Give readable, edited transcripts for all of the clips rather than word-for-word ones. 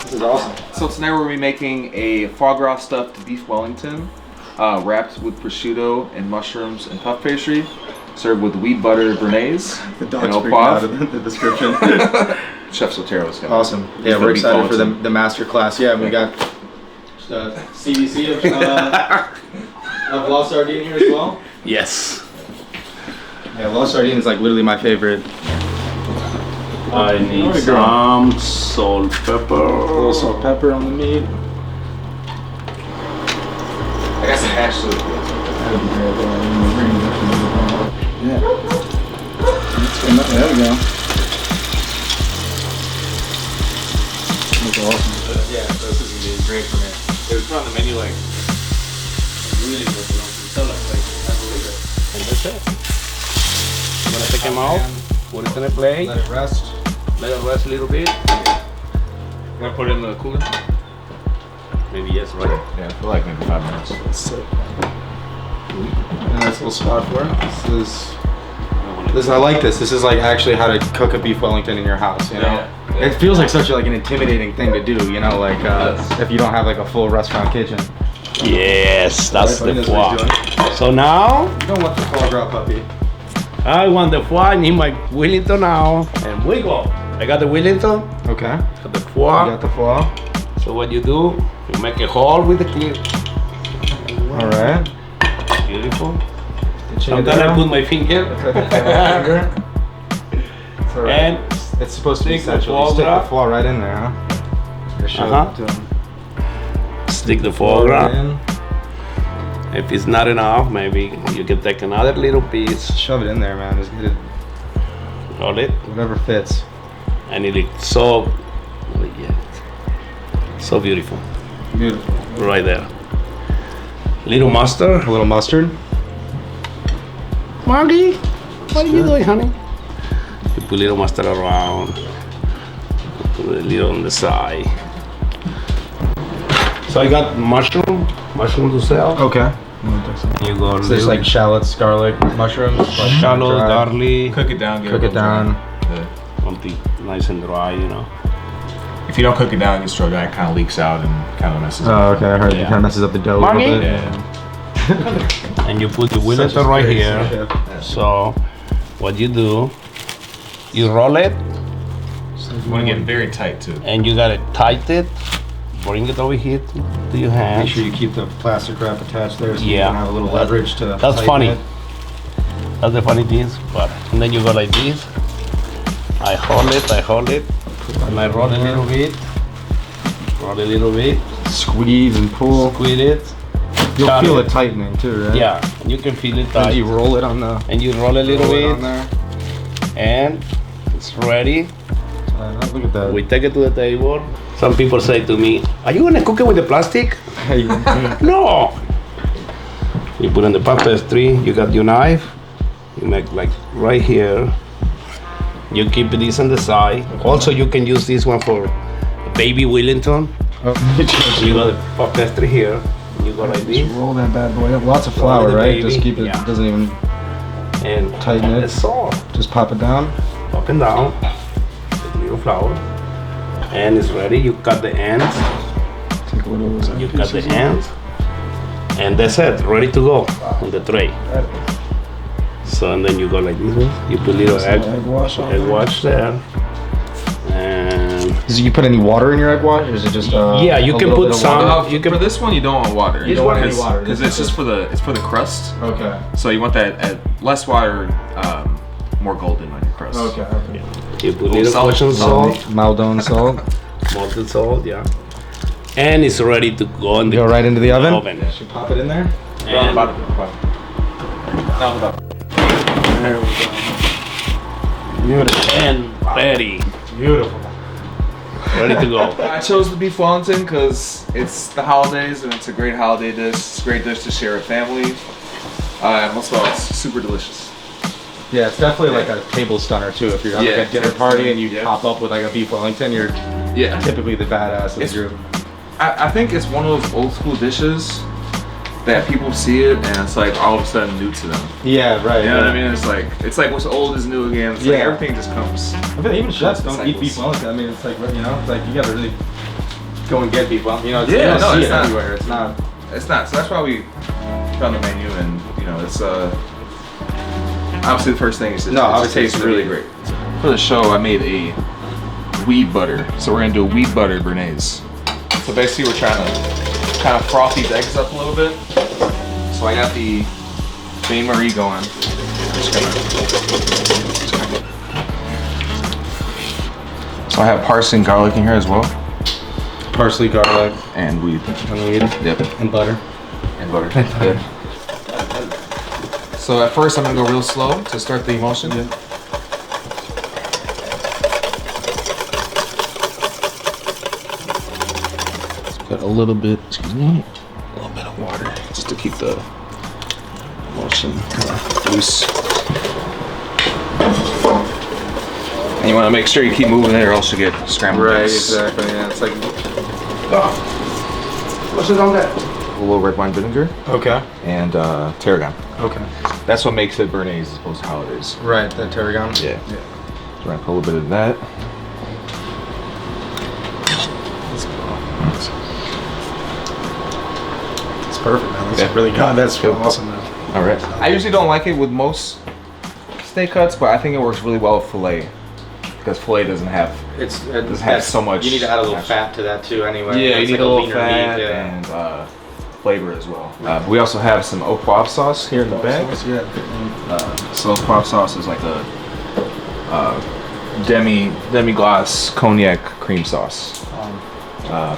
This is awesome. So tonight we're gonna be making a foie gras stuffed beef Wellington, wrapped with prosciutto and mushrooms and puff pastry, served with wheat butter béarnaise. The dog's freaking out of the description. Chef Sotero's coming. Awesome. Yeah, we're excited for the master class. Yeah, we got CDC of La Sardine here as well. Yes. Yeah, La Sardine is like literally my favorite. I need some salt, pepper. A little salt, pepper on the meat. I got some hash to it. Yeah. There we go. That's awesome. Yeah, so this is gonna be great for me. It was put on the menu like really good. So like I believe it. And that's it. I'm gonna take them out, put it in a plate, Let it rest. let it rest a little bit. I'm gonna put it in the cooler. Maybe yes, right? Yeah, for like maybe 5 minutes. Sick. Nice little spot for it. This I like this. This is like actually how to cook a beef Wellington in your house, you know? Yeah. It feels like such like an intimidating thing to do, you know, like if you don't have like a full restaurant kitchen. Yes, that's Everybody the knows what foie. he's doing. So now, You don't want the foie gras puppy. I want the foie. I need my Wellington now. And we go. I got the Wellington, Okay. got the You foie. got the foie. So what you do, you make a hole with the clip. All right. Beautiful. Chin it Sometimes I down. put my finger. It's all right. And It's supposed to be stick the essential. You foie stick the gras. foie right in there, huh? Just show Uh-huh. it to him. stick the foie gras. in. If it's not enough, maybe you can take another little piece, Shove it in there, man. Just get it, roll it, whatever fits. and it is so, so beautiful, Beautiful. right there. Little mustard. A little mustard. Margie, what are you doing, honey? You put little mustard around, put a little on the side. So I got mushroom to sell. Okay. You go So there's like shallots, garlic, mushrooms, shallow, dry. garlic, Cook it down. Cook it down. something nice and dry, you know. If you don't cook it down, you throw it down, it kind of leaks out and kind of messes up. Oh, okay. I heard it Yeah. kind of messes up the dough a Margie? little bit. Yeah. And you put the Wellington right here. So what you do, you roll it, You want to get very tight too. and you gotta tighten it. Bring it over here to your hand. Make sure you keep the plastic wrap attached there so you Yeah. can have a little leverage to That's tighten funny. it. That's the funny thing. But and then you go like this. I hold it, and I roll a little bit. Roll a little bit. Squeeze and pull. Squeeze it. You'll Got feel it. it tightening too, right? Yeah, you can feel it And tight. you roll it on the. And you roll a little roll it on bit, there. and it's ready. Look at that. We take it to the table. Some people say to me, "Are you gonna cook it with the plastic?" Hey, No. You put in the puff pastry. You got your knife. You make like right here. You keep this on the side. Also, you can use this one for baby Wellington. oh, You got the puff pastry here. You go like this, just roll that bad boy up. Lots of Roll flour, the right? baby. Just keep it. Yeah. Doesn't even and Tighten it. It's soft. just pop it down. Up and down. With a little flour. And it's ready. You cut the ends. Take a little. You cut the ends. And that's it. Ready to go on the tray. So and then you go like this. You put little egg wash on. egg wash there. And Is it, you put any water in your egg wash, or is it just? Yeah, you a can little put bit of some- water? You can- for this one, you don't want water. You don't want any water. because it's just for the crust. Okay. So you want that less water, more golden on your crust. Okay. you put Little little salt. Caution salt, Maldon salt. molten salt, yeah. And it's ready to go in the Go right into the oven. oven. Pop it in there. And There we go. Beautiful. and ready. Beautiful. Ready to go. I chose the beef Wellington because it's the holidays and it's a great holiday dish. It's a great dish to share with family. And also, it's super delicious. Yeah, it's definitely like a table stunner too. If you're having Yeah, like a dinner party and you yeah. pop up with like a beef Wellington, you're Yeah. typically the badass of the It's- group. I think it's one of those old school dishes that people see it and it's like all of a sudden new to them. Yeah, right. You know what I mean? It's like what's old is new again. It's like Yeah. everything just comes. I feel even chefs don't eat Cycles. beef Wellington. I mean, it's like, you know, it's like you gotta really go and get beef wellington. You know, Yeah, you don't no, see it's it not. everywhere. It's not. It's not. So that's why we found the menu, and you know, it's obviously the first thing is it obviously tastes it's really great. For the show, I made a weed butter. So we're gonna do a weed butter béarnaise. So basically, we're trying to kind of froth these eggs up a little bit. So I got the bain marie going. So I have parsley and garlic in here as well. Parsley, garlic, And weed. and weed, Yep. and butter. And butter. Yeah. So at first I'm gonna go real slow to start the emulsion. Yeah. Got a little bit, excuse me, a little bit of water just to keep the emulsion loose. And you want to make sure you keep moving it or else you get scrambled Right, eggs. exactly. Yeah, it's like. What's it on that? A little red wine vinegar Okay. and tarragon. Okay. That's what makes it béarnaise as opposed to holidays. Right, the tarragon. Yeah. So we're gonna put a little bit of that. It's perfect, man. That's Yeah. really good. That's Cool. awesome, man. All right. I usually don't like it with most steak cuts, but I think it works really well with filet because filet doesn't have. It's Doesn't have so much. You need to add a little actually. fat to that too, anyway. Yeah, It's you need like a little leaner fat meat, yeah. and flavor as well. We also have some au poivre sauce here in the back. Yeah. So au poivre sauce is like a demi-glace cognac cream sauce.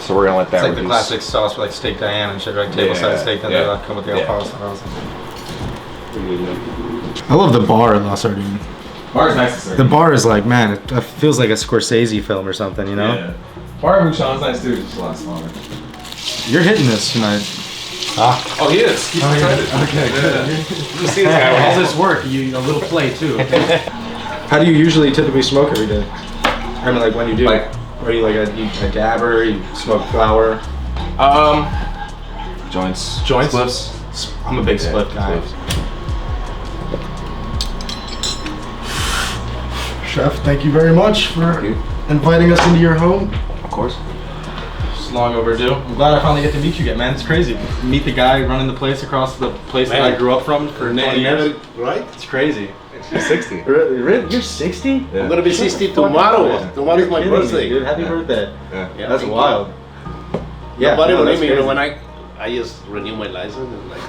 So we're gonna let that It's like the reduce. classic sauce for like steak Diane and shit, right? Table Yeah, side steak, then yeah, they come with the yeah. alfalfa sauce. I love the bar in La Sardine. Bar is nice to serve. The bar is like, man, it feels like a Scorsese film or something, you know? Yeah. Bar Bouchon is nice too, just a lot smaller. You're hitting this tonight. Oh, he is. He's excited. Okay, good. You see this guy, All right? this work, you a little play too. How do you usually typically smoke every day? I mean, like when you do, Like- are you like a dabber? You smoke flower? Joints. Joints? Spliffs. I'm a big split guy. Spliffs. Chef, thank you very much for Thank you. inviting us into your home. Of course. It's long overdue. I'm glad I finally get to meet you again, man. It's crazy. Meet the guy running the place across the place that I grew up from for 20 years. Right? It's crazy. You're 60. Really? You're 60? Yeah. I'm gonna be 60 tomorrow. Yeah. Tomorrow is my Kidding me, birthday. dude. Happy birthday. Yeah. Yeah, That's thank wild. Yeah, nobody no, believe that's me. You know, crazy. when I just renew my license, and like,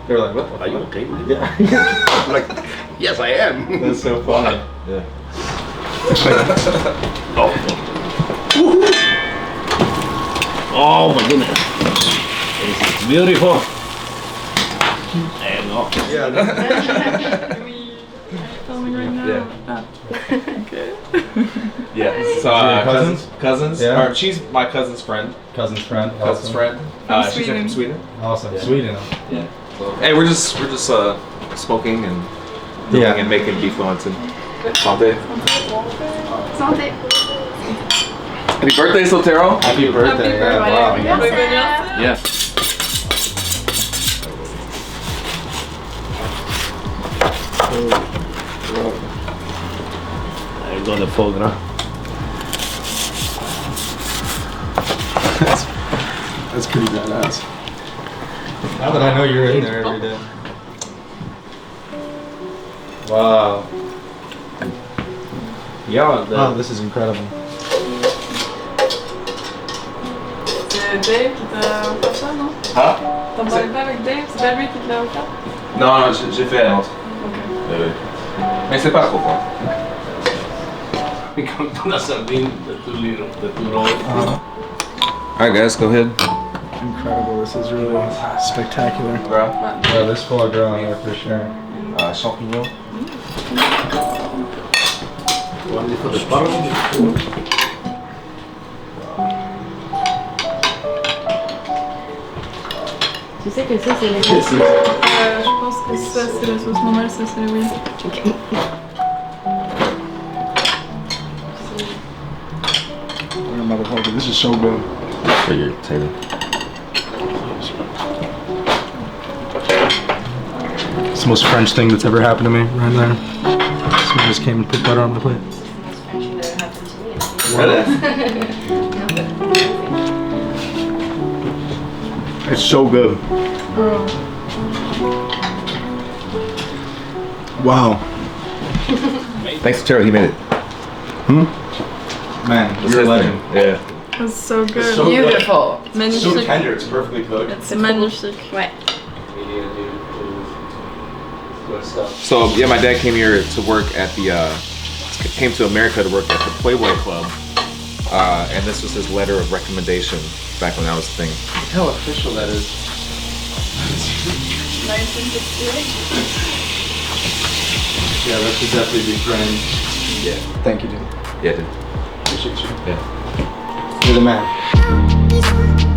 They were like, what the are you fuck? okay? Man? Yeah. I'm like, yes, I am. That's so funny. Yeah. Oh my goodness. It's beautiful. There you go. Yeah. Filming right now. Yeah. Oh. Okay. Yeah. So Your cousins? cousins. Yeah. Or she's my cousin's friend. Cousin's friend. Cousin's friend. From She's Sweden. from Sweden. Awesome. Yeah. Sweden. Yeah. Hey, we're just smoking and cooking Yeah. and making beef wellington. Santé. Santé. Happy birthday, Sotero. Happy birthday. Yeah, wow. Happy birthday. Yeah. I got the foie gras. That's pretty badass. Now that I know you're in there every day. Wow. Yeah, the, Wow, this is incredible. C'est Dave qui t'a offert ça, non? Huh? T'as parlé pas avec Dave? C'est pas lui qui te l'a offert? Non, j'ai fait un autre. Ok. Mais c'est pas trop fort. we come to the Sardine, the two little, the two rolls. Alright, guys, go ahead. Incredible. This is really spectacular. Gras. Yeah, this foie gras, yeah, for sure. Champignon. One is for the sparrow. Tu sais que ça, c'est les Je pense que ça, c'est la sauce normale, ça, c'est oui. Motherfucker, this is so good. For your table. It's the most French thing that's ever happened to me, right there. Someone just came and put butter on my plate. Really? so good. Oh. Wow. Thanks to Terry, he made it. Man, It's you're a his legend. thing. Yeah. It's so good. So good. Beautiful. So Magnifique. tender, it's perfectly cooked. C'est magnifique. Ouais. So yeah, my dad came here to work at the came to America to work at the Playboy Club, and this was his letter of recommendation back when that was a thing. Look how official that is. 1968. Yeah, that should definitely be framed. Yeah. Thank you, dude. Yeah, dude. Appreciate you. Yeah. You're the man.